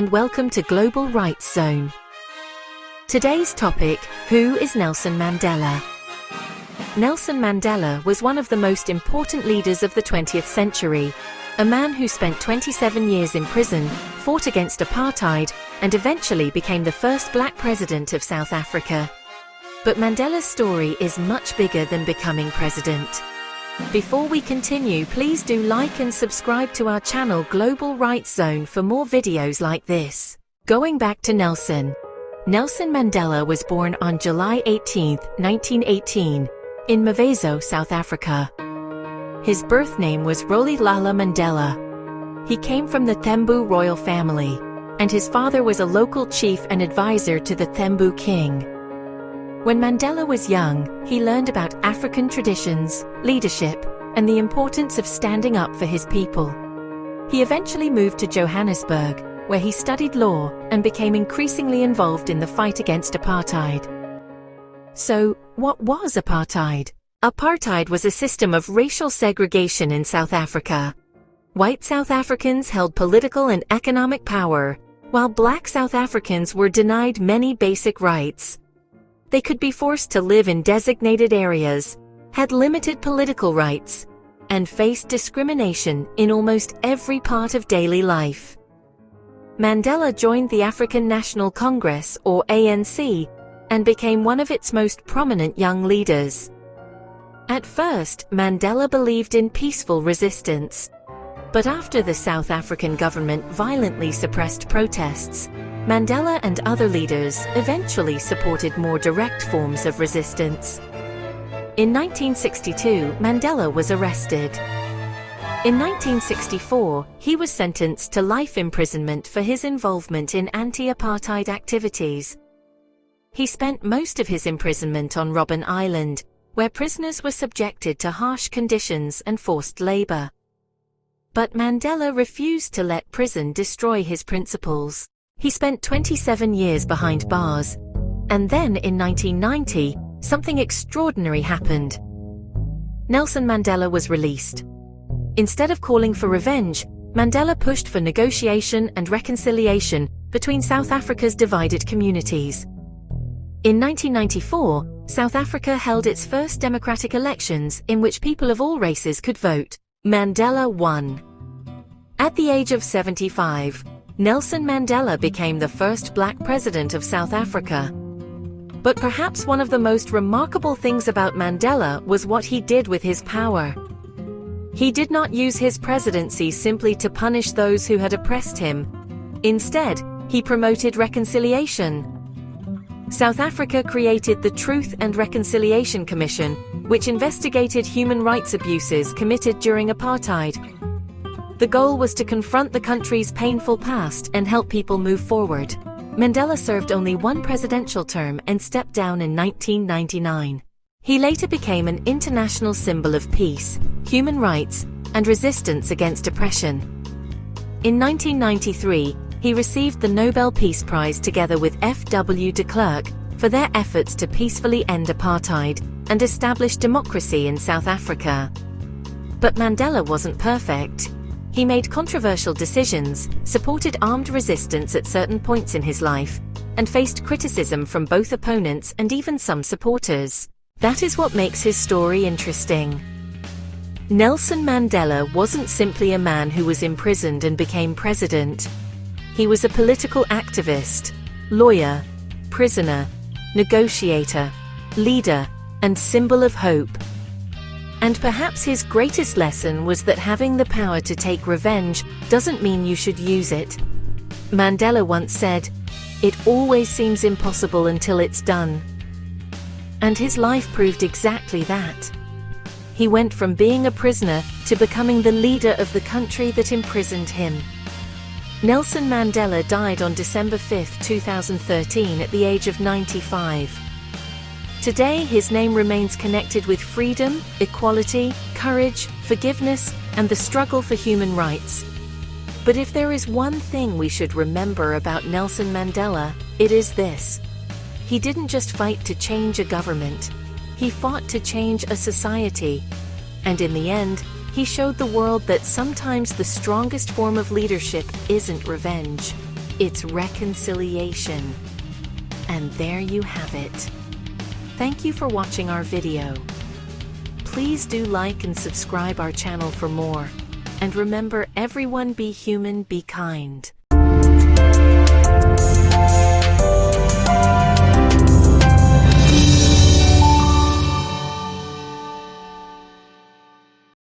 and welcome to Global Rights Zone. Today's topic: who is Nelson Mandela? Nelson Mandela was one of the most important leaders of the 20th century, a man who spent 27 years in prison, fought against apartheid, and eventually became the first black president of South Africa. But Mandela's story is much bigger than becoming president. Before we continue, please do like and subscribe to our channel Global Rights Zone for more videos like this. Going back to Nelson Mandela was born on July 18, 1918, in Mvezo, South Africa. His birth name was Rolihlahla Mandela. He came from the Thembu royal family, and his father was a local chief and advisor to the Thembu king. When Mandela was young, he learned about African traditions, leadership, and the importance of standing up for his people. He eventually moved to Johannesburg, where he studied law and became increasingly involved in the fight against apartheid. So, what was apartheid? Apartheid was a system of racial segregation in South Africa. White South Africans held political and economic power, while black South Africans were denied many basic rights. They could be forced to live in designated areas, had limited political rights, and faced discrimination in almost every part of daily life. Mandela joined the African National Congress, or ANC, and became one of its most prominent young leaders. At first, Mandela believed in peaceful resistance. But after the South African government violently suppressed protests, Mandela and other leaders eventually supported more direct forms of resistance. In 1962, Mandela was arrested. In 1964, he was sentenced to life imprisonment for his involvement in anti-apartheid activities. He spent most of his imprisonment on Robben Island, where prisoners were subjected to harsh conditions and forced labor. But Mandela refused to let prison destroy his principles. He spent 27 years behind bars. And then in 1990, something extraordinary happened. Nelson Mandela was released. Instead of calling for revenge, Mandela pushed for negotiation and reconciliation between South Africa's divided communities. In 1994, South Africa held its first democratic elections in which people of all races could vote. Mandela won. At the age of 75, Nelson Mandela became the first black president of South Africa. But perhaps one of the most remarkable things about Mandela was what he did with his power. He did not use his presidency simply to punish those who had oppressed him. Instead, he promoted reconciliation. South Africa created the Truth and Reconciliation Commission, which investigated human rights abuses committed during apartheid. The goal was to confront the country's painful past and help people move forward. Mandela served only one presidential term and stepped down in 1999. He later became an international symbol of peace, human rights, and resistance against oppression. In 1993, he received the Nobel Peace Prize together with F.W. de Klerk for their efforts to peacefully end apartheid and establish democracy in South Africa. But Mandela wasn't perfect. He made controversial decisions, supported armed resistance at certain points in his life, and faced criticism from both opponents and even some supporters. That is what makes his story interesting. Nelson Mandela wasn't simply a man who was imprisoned and became president. He was a political activist, lawyer, prisoner, negotiator, leader, and symbol of hope. And perhaps his greatest lesson was that having the power to take revenge doesn't mean you should use it. Mandela once said, "It always seems impossible until it's done." And his life proved exactly that. He went from being a prisoner to becoming the leader of the country that imprisoned him. Nelson Mandela died on December 5, 2013 at the age of 95. Today, his name remains connected with freedom, equality, courage, forgiveness, and the struggle for human rights. But if there is one thing we should remember about Nelson Mandela, it is this. He didn't just fight to change a government. He fought to change a society. And in the end, He showed the world that sometimes the strongest form of leadership isn't revenge. It's reconciliation. And there you have it. Thank you for watching our video. Please do like and subscribe our channel for more. And remember, everyone be human, be kind.